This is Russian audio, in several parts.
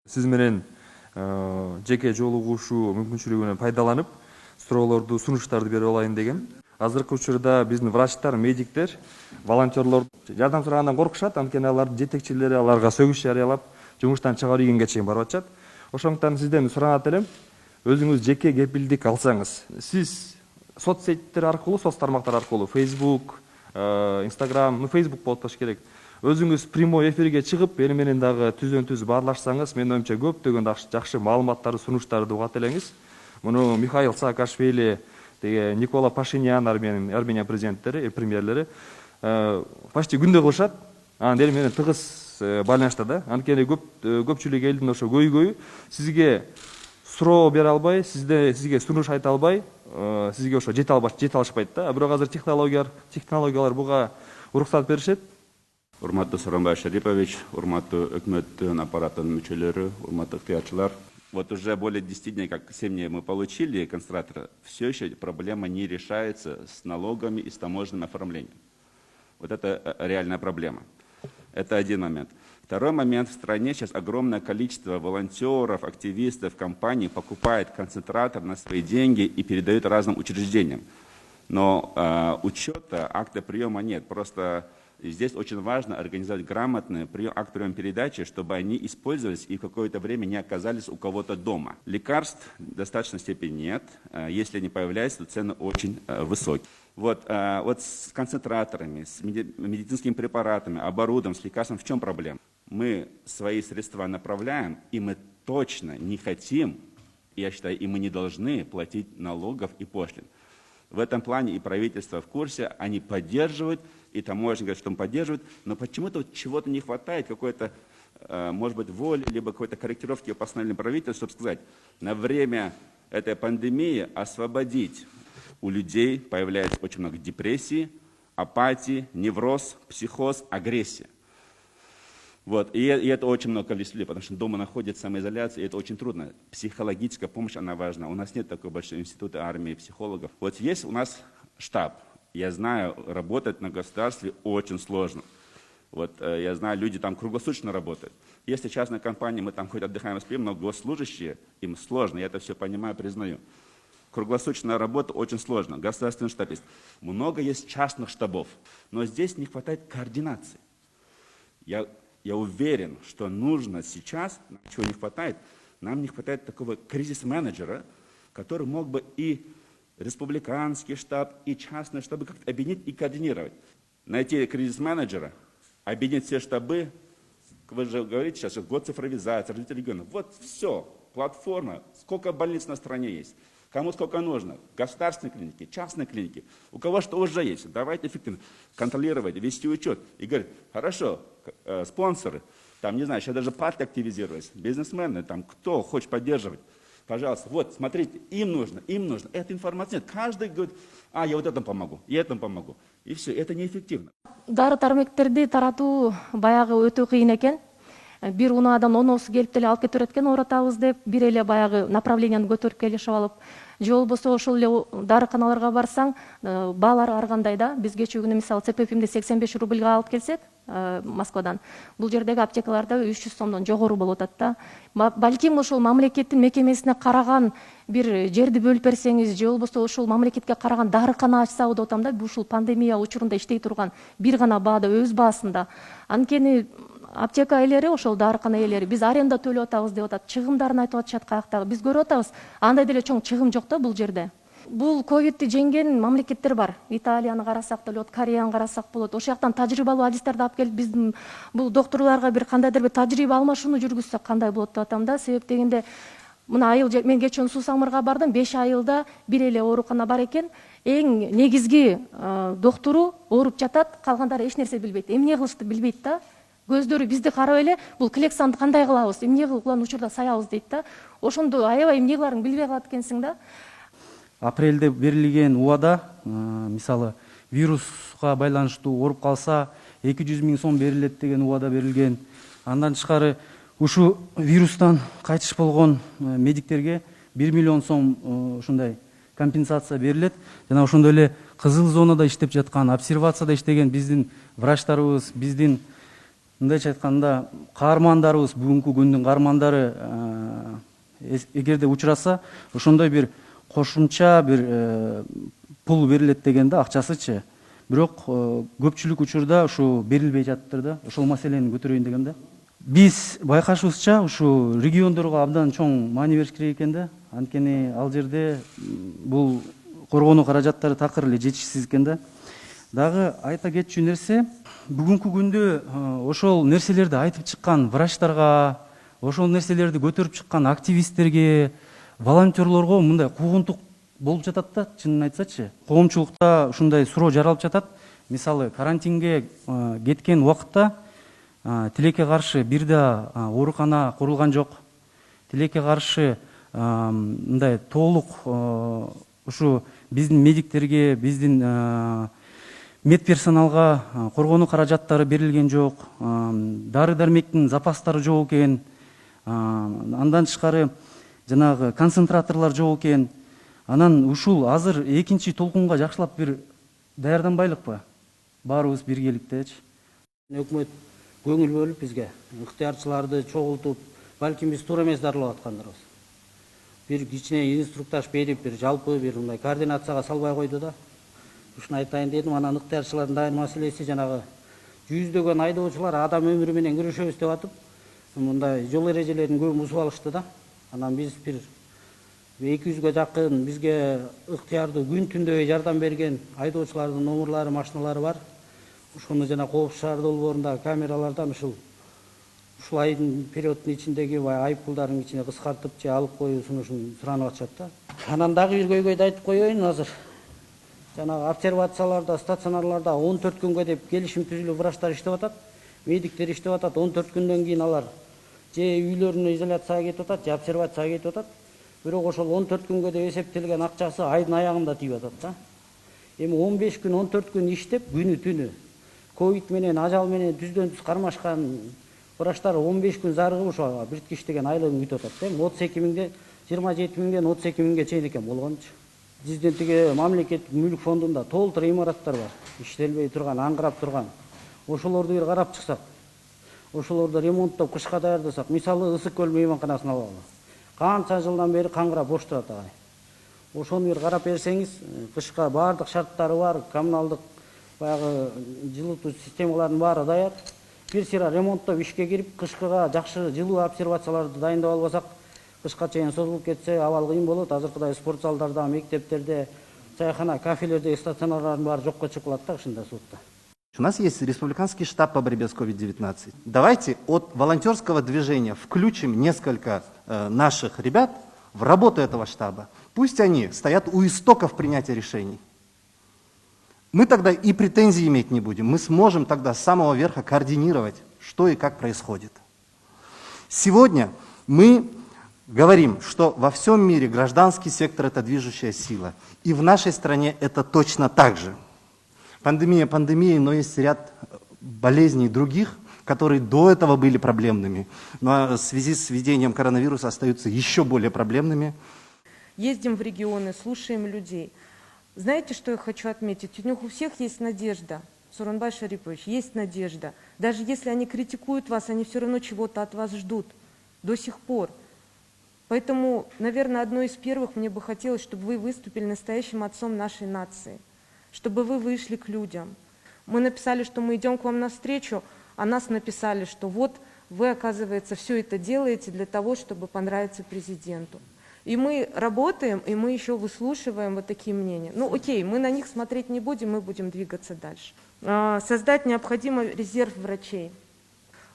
Сиз менен жеке жолугушуу мүмкүнчүлүгүнөн пайдаланып, суроолорду, сунуштарды берип алайын деген. Азыркы учурда биздин врачтар, медиктер, волонтерлор жардам сурагандан коркушат, анткени алардын жетекчилери аларга сөгүш жарыялап, жумуштан чыгарып ийгенге чейин барып атышат. Ошондуктан сизден суранат элем, өзүңүз жеке кепилдик алсаңыз, сиз соцсеттер аркылуу, соц тармактар аркылуу, Facebook, Instagram, Facebook болуп атыш керек. Өзүңүз прямой эфирге чыгып, эл менен дагы түздөн-түз баарлашсаңыз, менин оюмча көптөгөн жакшы маалыматтарды, сунуштарды угат элеңиз. Муну Михаил Саакашвили, Никола Пашинян, Армения президенттери, премьерлери почти күндө кылышат. Анан эл менен тыгыз байланышта да. Анткени көпчүлүк элдин ошо көйгөйү сизге суроо бере албай, сизге сунуш айта албай, сизге ошо жете алышпайт да. Бирок азыр технологиялар буга уруксат беришет. Урматтуу Сооронбай Шарипович, урматтуу өкмөттүн аппараттын мүчөлөрү, урматтуу ыктыярчылар. Вот уже более 10 дней, как 7 дней мы получили концентратор, все еще проблема не решается с налогами и с таможенным оформлением. Вот это реальная проблема. Это один момент. Второй момент. В стране сейчас огромное количество волонтеров, активистов, компаний покупает концентратор на свои деньги и передают разным учреждениям. Но учета, акта приема нет. Просто здесь очень важно организовать грамотный акт приема передачи, чтобы они использовались и в какое-то время не оказались у кого-то дома. Лекарств в достаточной степени нет. Если они появляются, то цены очень высокие. Вот с концентраторами, с медицинскими препаратами, оборудованием, с лекарством в чем проблема? Мы свои средства направляем, и мы точно не хотим, я считаю, и мы не должны платить налогов и пошлин. В этом плане и правительство в курсе, они поддерживают, и таможня говорит, что он поддерживает, но почему-то чего-то не хватает, какой-то, может быть, воли, либо какой-то корректировки постановления правительства, чтобы сказать, на время этой пандемии освободить. У людей появляется очень много депрессии, апатии, невроз, психоз, агрессия. Вот. И это очень много количества людей, потому что дома находится самоизоляция, и это очень трудно. Психологическая помощь, она важна. У нас нет такой большой института армии психологов. Вот есть у нас штаб. Я знаю, работать на государстве очень сложно. Вот, я знаю, люди там круглосуточно работают. Если частная компания, мы там хоть отдыхаем и спим, но госслужащие, им сложно, я это все понимаю, признаю. Круглосуточная работа очень сложно. Государственный штаб есть. Много есть частных штабов, но здесь не хватает координации. Я уверен, что нужно сейчас, чего не хватает, нам не хватает такого кризис-менеджера, который мог бы и республиканский штаб, и частный штабы как-то объединить и координировать. Найти кризис-менеджера, объединить все штабы, вы же говорите сейчас, год цифровизации, развития региона. Вот все, платформа, сколько больниц на стране есть. Кому сколько нужно? Государственные клиники, частные клиники. У кого что уже есть. Давайте эффективно контролировать, вести учет. И говорить, хорошо, спонсоры, там, не знаю, сейчас даже партии активизировались, бизнесмены, там, кто хочет поддерживать. Пожалуйста, вот, смотрите, им нужно. Эта информация нет. Каждый говорит, я вот этому помогу, я этому помогу. И все, это неэффективно. Дары тармектерди таратуу баягы өтө кыйын экен. Бир унаадан оноосу келип деле алып кете берет экен, оратабыз деп, бир эле баягы направленияны көтөрүп келишип алып, же болбосо ошол эле дарыканаларга барсаң, баалары ар кандай да. Биз кечээ күнү мисалы ЦПФимди 85 рубльга алып келсек, Москвадан, бул жердеги аптекаларда 300 сомдон жогору болуп атат да. Балким ошол мамлекеттин мекемесине караган бир жерди бөлүп берсеңиз, же болбосо ошол мамлекетке караган дарыкана ачсабы деп атам да. Ушул пандемия учурунда иштей турган бир гана баада, өз баасында. Анткени аптека ээлери, ошол дарыкана ээлери биз аренда төлөп атабыз деп атат, чыгымдарын айтып атышат каяктагы. Биз көрүп атабыз, андай деле чоң чыгым жок да бул жерде. Бул ковидти жеңген мамлекеттер бар. Италияны карасак да болот, Кореяны карасак болот. Ошол жактан тажрыйбалуу адистерди алып келип, биздин бул доктурларга бир кандайдыр бир тажрыйба алмашууну жүргүзсөк кандай болот деп атам да. Себеп дегенде, мына айыл мен кечээ Суу-Самырга бардым, 5 айылда бир эле оорукана бар экен. Эң негизги доктуру ооруп жатат, калгандары эч нерсе билбейт. Эмне кылышты билбейт да. Көздөрү бизди карап эле, бул Клександы кандай кылабыз, эмне кылган учурда саябыз дейт да. Ошондо аябай эмне кыларын билбей калат экенсиң да. Апрелде берилген убада, мисалы, вируска байланыштуу ооруп калса 200 000 сом берилет деген убада берилген. Андан тышкары ушу вирустан кайтыш болгон медиктерге 1 миллион сом ушундай компенсация берилет. Жана ошондой эле кызыл зонада иштеп жаткан, обсервацияда иштеген биздин врачтарыбыз, биздин мындайча айтканда каармандарыбыз, бүгүнкү күндүн каармандары эгерде учураса, ошондой бир кошумча бир пул берилет деген да, акчасычы. Бирок көпчүлүк учурда ушу берилбей жатыптыр да. Ошол маселени көтөрөйүн дегем да. Биз байкашыбызча ушу региондорго абдан чоң маани бериш керек экен да. Анткени ал жерде бул коргонуу каражаттары такыр эле жетишсиз экен да. Дагы айта кетчү нерсе, бүгүнкү күндө ошол нерселерди айтып чыккан врачтарга, ошол нерселерди көтөрүп чыккан активисттерге, волонтерлорго мындай куугунтук болуп жатат да, чынын айтсачы. Коомчулукта ушундай суроо жаралып жатат. Мисалы, карантинге кеткен убакытта тилекке каршы бир да оорукана курулган жок. Тилекке каршы мындай толук ушу биздин медиктерге, биздин медперсоналга коргонуу каражаттары берилген жок. Дары дармектин запастары жок экен. Андан тышкары жанагы концентраторлор жок экен. Анан ушул азыр экинчи толкунга жакшылап бир даярданбайлыкпы? Баарыбыз биргеликтечи. Өкмөт көңүл бөлүп бизге ыктыярчыларды чогултуп, балким биз туура эмес дарылап аткандарбыз. Бир кичине инструктаж берип, бир жалпы бир мындай координацияга салбай койду да. Ушуну айтайын дедим. Анан ыктыярчылардын дайыр маселеси жанагы жүздөгөн айдоочулар адам өмүрү менен күрөшөбүз деп атып, мындай жол эрежелерин көбүн бузуп алышты да. Анан биз бир 200ге жакын бизге ыктыярдуу күн түндөй жардам берген айдоочулардын номерлары, машиналары бар. Ушуну жана Коопсуз шаар долбоорунда камералардан ушул айдын периоддун ичиндеги айыппулдардын ичине кыскартып же алып коюусун суранып атышат да. Анан дагы бир көйгөйдү айтып коеюн. Азыр жанагы обсервацияларда, стационарларда 14 күнгө деп келишим түзүлүп врачтар иштеп атат, медиктер иштеп атат. 14 күндөн кийин алар же үйлөрүнө изоляцияга кетип атат, же обсервацияга кетип атат. Бирок ошол 14 күнгө деп эсептелген акчасы айдын аягында тийип атат да. Эми 15 күн, 14 күн иштеп, күнү түнү ковид менен, ажал менен түздөн түз кармашкан врачтар 15 күн зарыгып ошо биртке иштеген айлыгын күтүп атат. Эми 32 миңден 27 миңден 32 миңге чейин экен болгончу. Биздин тиги мамлекеттик мүлк фондунда толтур имараттар бар, иштелбей турган, аңгырап турган. Ошолорду бир карап чыксак, ошолорду ремонттоп кышка даярдасак, мисалы Ысык көл мейманканасын алалы. Канча жылдан бери каңгырап бош турат агай. Ошону бир карап берсеңиз, кышка баардык шарттары бар, коммуналдык баягы жылытуу системаларынын баары даяр. Бир сыйра ремонттоп ишке кирип, кышкыга жакшы жылуу обсервацияларды дайындап албасак, кышка чейин созулуп кетсе абал кыйын болот. Азыркыдай спорт залдарда, мектептерде, чайхана, кафелерде стационарлардын баары жокко чыгып калат да ушундай суутта. У нас есть республиканский штаб по борьбе с COVID-19. Давайте от волонтерского движения включим несколько наших ребят в работу этого штаба. Пусть они стоят у истоков принятия решений. Мы тогда и претензий иметь не будем. Мы сможем тогда с самого верха координировать, что и как происходит. Сегодня мы говорим, что во всем мире гражданский сектор – это движущая сила. И в нашей стране это точно так же. Пандемия пандемией, но есть ряд болезней других, которые до этого были проблемными, но в связи с введением коронавируса остаются еще более проблемными. Ездим в регионы, слушаем людей. Знаете, что я хочу отметить? У них у всех есть надежда. Сооронбай Шарипович, есть надежда. Даже если они критикуют вас, они все равно чего-то от вас ждут. До сих пор. Поэтому, наверное, одно из первых мне бы хотелось, чтобы вы выступили настоящим отцом нашей нации. Чтобы вы вышли к людям. Мы написали, что мы идем к вам навстречу, а нас написали, что вот вы, оказывается, все это делаете для того, чтобы понравиться президенту. И мы работаем, и мы еще выслушиваем вот такие мнения. Ну окей, мы на них смотреть не будем, мы будем двигаться дальше. Создать необходимый резерв врачей.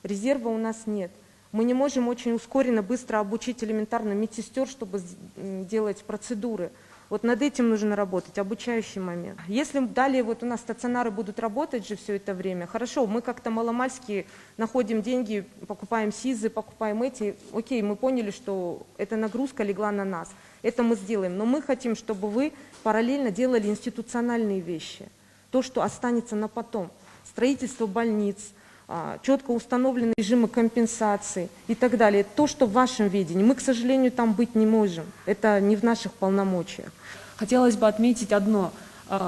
Резерва у нас нет. Мы не можем очень ускоренно, быстро обучить элементарно медсестер, чтобы делать процедуры. Вот над этим нужно работать, обучающий момент. Если далее вот у нас стационары будут работать же все это время, хорошо, мы как-то маломальски находим деньги, покупаем СИЗы, покупаем эти, окей, мы поняли, что эта нагрузка легла на нас, это мы сделаем, но мы хотим, чтобы вы параллельно делали институциональные вещи, то, что останется на потом, строительство больниц, четко установлены режимы компенсации и так далее. То, что в вашем видении. Мы, к сожалению, там быть не можем. Это не в наших полномочиях. Хотелось бы отметить одно.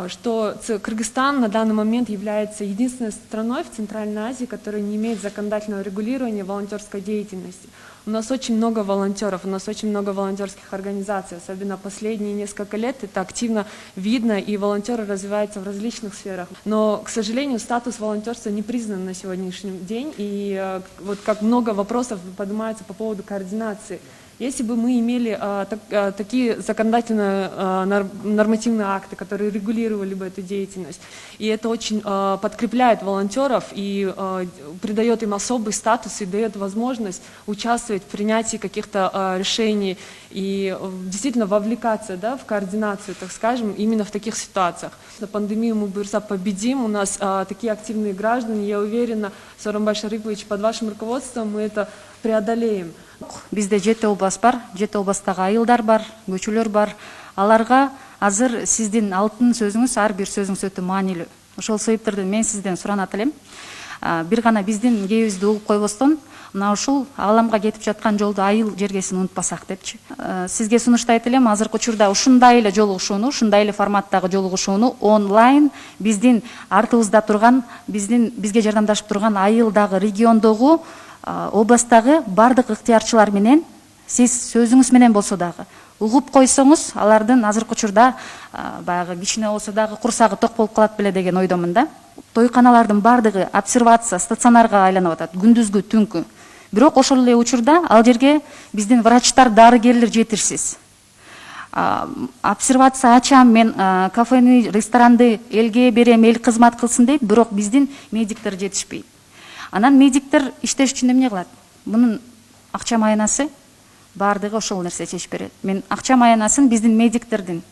что Кыргызстан на данный момент является единственной страной в Центральной Азии, которая не имеет законодательного регулирования волонтерской деятельности. У нас очень много волонтеров, у нас очень много волонтерских организаций, особенно последние несколько лет это активно видно, и волонтеры развиваются в различных сферах. Но, к сожалению, статус волонтерства не признан на сегодняшний день, и вот как много вопросов поднимается по поводу координации. Если бы мы имели такие законодательные нормативные акты, которые регулировали бы эту деятельность, и это очень подкрепляет волонтеров и придает им особый статус и дает возможность участвовать в принятии каких-то решений и действительно вовлекаться, да, в координацию, так скажем, именно в таких ситуациях. На пандемию мы быстро победим, у нас такие активные граждане, я уверена, Сооронбай Шарипович, под вашим руководством мы это преодолеем. Бизде 7 область бар, 7 областтагы айылдар бар, көчөлөр бар. Аларга азыр сиздин алтын сөзүңүз, ар бир сөзүңүз өтө маанилүү. Ошол себептерден мен сизден суранат элем. Бир гана биздин кээбизди угуп койбостон, мына ушул ааламга кетип жаткан жолду айыл жергесин унутпасак депчи. Сизге сунуштайт элем, азыркы учурда ушундай эле жолугушууну, ушундай эле форматтагы жолугушууну онлайн биздин артыбызда турган, бизге жардамдашып турган айылдагы, региондогу, областтагы бардык ыктыярчылар менен сиз сөзүңүз менен болсо дагы угуп койсоңуз, алардын азыркы учурда баягы кичине болсо дагы курсагы ток болуп калат беле деген ойдомун да. Тойканалардын бардыгы обсервация стационарга айланып атат, күндүзгү, түнкү. Бирок ошол эле учурда ал жерге биздин врачтар, дарыгерлер жетишсиз. Обсервация ачам, мен кафени, ресторанды элге берем, эл кызмат кылсын дейт, бирок биздин медиктер жетишпейт. Анан медиктер иштеш үчүн эмне кылат? Мунун акча маянасы бардыгы ошол нерсе чечип берет. Мен акча маянасын биздин медиктердин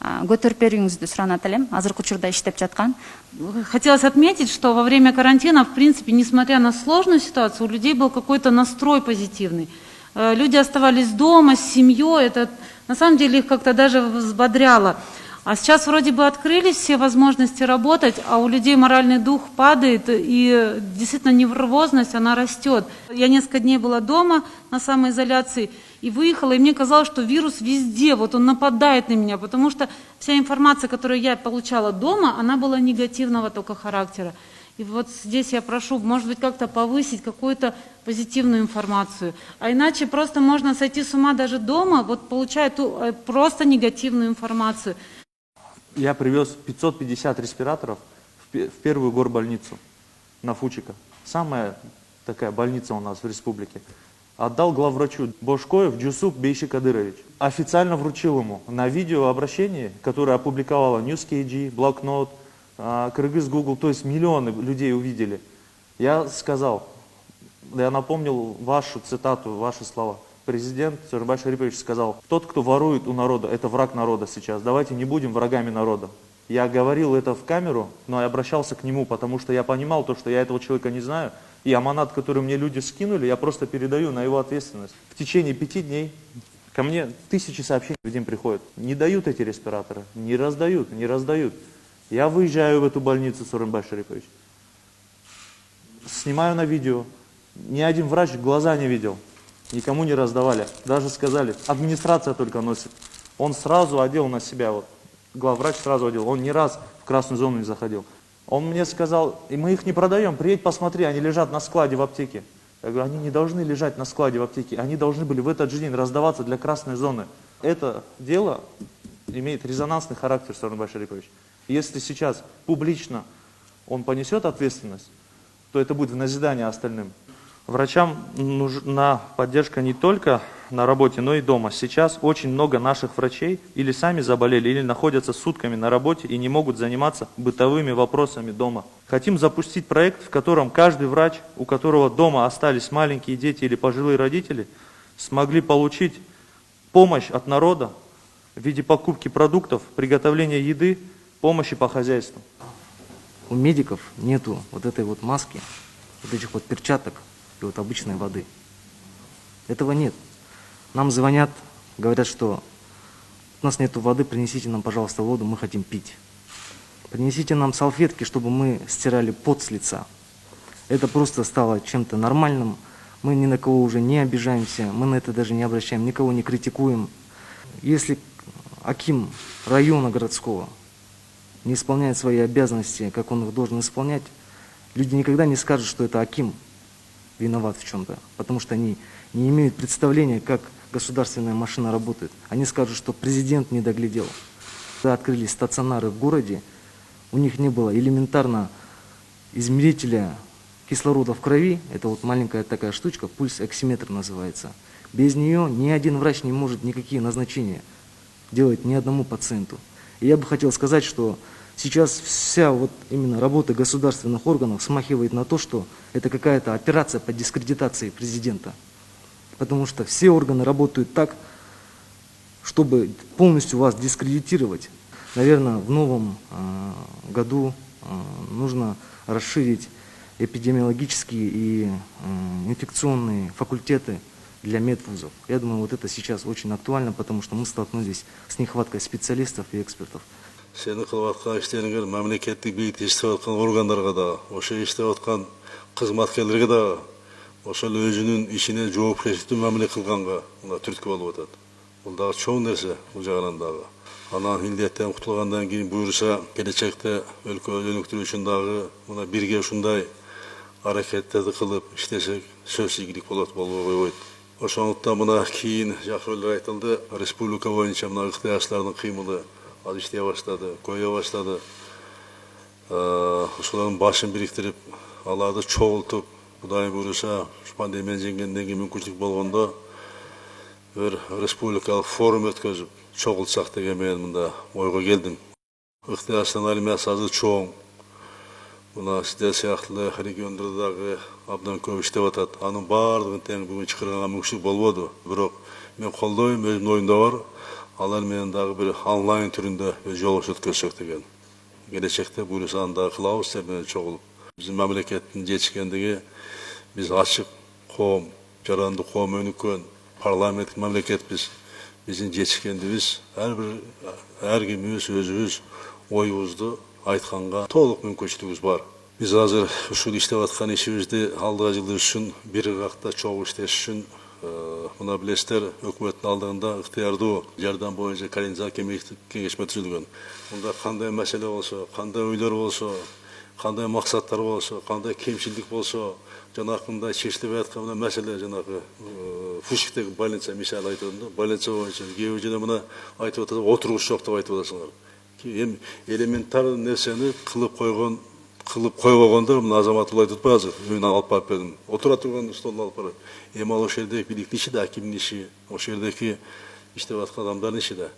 көтөрүп берүүңүздү суранат элем, азыркы учурда иштеп жаткан. Хотелось отметить, что во время карантина, в принципе, несмотря на сложную ситуацию, у людей был какой-то настрой позитивный. Люди оставались дома с семьей, это на самом деле их как-то даже взбодряло. А сейчас вроде бы открылись все возможности работать, а у людей моральный дух падает, и действительно нервозность, она растет. Я несколько дней была дома на самоизоляции и выехала, и мне казалось, что вирус везде, вот он нападает на меня, потому что вся информация, которую я получала дома, она была негативного только характера. И вот здесь я прошу, может быть, как-то повысить какую-то позитивную информацию. А иначе просто можно сойти с ума даже дома, вот получая просто негативную информацию. Я привез 550 респираторов в первую горбольницу на Фучика. Самая такая больница у нас в республике. Отдал главврачу Бошкоев Джусуп Бейшикадырович. Официально вручил ему на видеообращении, которое опубликовала NewsKG, Блокнот, Кыргыз Google, то есть миллионы людей увидели. Я сказал, я напомнил вашу цитату, ваши слова. Президент Сооронбай Шарипович сказал: тот, кто ворует у народа, это враг народа сейчас. Давайте не будем врагами народа. Я говорил это в камеру, но я обращался к нему, потому что я понимал то, что я этого человека не знаю. И аманат, который мне люди скинули, я просто передаю на его ответственность. В течение 5 дней ко мне тысячи сообщений в день приходят. Не дают эти респираторы, не раздают, не раздают. Я выезжаю в эту больницу, Сооронбай Шарипович. Снимаю на видео. Ни один врач глаза не видел. Никому не раздавали. Даже сказали, администрация только носит. Он сразу одел на себя, вот, главврач сразу одел. Он ни раз в красную зону не заходил. Он мне сказал, и мы их не продаем, приедь посмотри, они лежат на складе в аптеке. Я говорю, они не должны лежать на складе в аптеке, они должны были в этот же день раздаваться для красной зоны. Это дело имеет резонансный характер, Сооронбай Шарипович. Если сейчас публично он понесет ответственность, то это будет в назидание остальным. Врачам нужна поддержка не только на работе, но и дома. Сейчас очень много наших врачей или сами заболели, или находятся сутками на работе и не могут заниматься бытовыми вопросами дома. Хотим запустить проект, в котором каждый врач, у которого дома остались маленькие дети или пожилые родители, смогли получить помощь от народа в виде покупки продуктов, приготовления еды, помощи по хозяйству. У медиков нету вот этой вот маски, вот этих вот перчаток и вот обычной воды. Этого нет. Нам звонят, говорят, что у нас нету воды, принесите нам, пожалуйста, воду, мы хотим пить. Принесите нам салфетки, чтобы мы стирали пот с лица. Это просто стало чем-то нормальным. Мы ни на кого уже не обижаемся, мы на это даже не обращаем, никого не критикуем. Если аким района городского не исполняет свои обязанности, как он их должен исполнять, люди никогда не скажут, что это аким виноват в чем-то, потому что они не имеют представления, как государственная машина работает. Они скажут, что президент не доглядел. Когда открылись стационары в городе, у них не было элементарно измерителя кислорода в крови. Это вот маленькая такая штучка, пульс-оксиметр называется. Без нее ни один врач не может никакие назначения делать ни одному пациенту. И я бы хотел сказать, что сейчас вся вот именно работа государственных органов смахивает на то, что это какая-то операция по дискредитации президента. Потому что все органы работают так, чтобы полностью вас дискредитировать. Наверное, в новом году нужно расширить эпидемиологические и инфекционные факультеты для медвузов. Я думаю, вот это сейчас очень актуально, потому что мы столкнулись с нехваткой специалистов и экспертов. Сені қылып атқан іштеріңер мемлекеттік билікте иштеп атқан органдарға да, ошо иштеп аткан кызматкерлерге да, ошол өзүнүн ишине жоопкерчиликтүү мамиле кылганга мына түрткү болуп атат. Бул дагы чоң нерсе, бул жагынан дагы. Анан илдеттен кутулгандан кийин буюрса, келечекте өлкө өнүктүрүү үчүн дагы мына бирге ушундай аракеттерди кылып иштесек сөзсүз ийгилик болот, болбой койбойт. Ошондуктан мына кийин жакшы ойлор айтылды. Республика боюнча мына ыктыярчылардын кыймылы az işleye başladı, koya başladı. Ошолордун башын бириктирип, аларды чогултуп, Кудай буюрса, пандемияны жеңгенден кийин мүмкүнчүлүк болгондо бир республикалык форум өткөзүп, чогултсак деген мен мында ойго келдим. Ыктыярчылардын армиясы азыр чоң. Мына сиздер сыяктуу региондордогу абдан көп иштеп атат. Анын баардыгын тең бүгүн чакырганга мүмкүнчүлүк болбоду. Бирок мен колдойм, өзүмдүн оюмда бар. Алар менен дагы бир онлайн түрүндө жолугуш өткөзсөк деген. Келечекте буюрса аны дагы кылабыз сиздер менен чогулуп. Биздин мамлекеттин жетишкендиги, биз ачык коом, жарандык коом өнүккөн парламенттик мамлекетпиз. Биздин жетишкендигибиз ар кимибиз өзүбүз оюбузду айтканга толук мүмкүнчүлүгүбүз бар. Биз азыр ушул иштеп аткан ишибизди алдыга жылдыр үчүн бир ыргакта чогуу иштеш үчүн мына билесиздер, өкмөттүн алдыгында ыктыярдуу жардам боюнча координациялык кеңешме түзүлгөн. Мында кандай маселе болсо, кандай ойлор болсо, кандай максаттар болсо, кандай кемчилдик болсо, жанагы мындай чечилбей аткан мына маселе жанагы Фушиктеги больница мисалы айтып атам да, больница боюнча кээ бир жерде мына айтып атат, отургуч жок деп айтып атасыңар. Эми элементар нерсени кылып койбогондор мына азамат айтып атпайбы азыр, мен алып барып бердим. Отура турган столду алып барып. Эми ал ошол жердеги бийликтин иши да, акимдин иши, ошол жердеги иштеп аткан адамдардын иши да.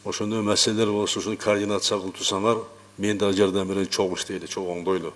Ошондой маселелер болсо, ушуну координация кылып турсаңар, мен дагы жардам берейин, чогуу иштейли, чогуу оңдойлу.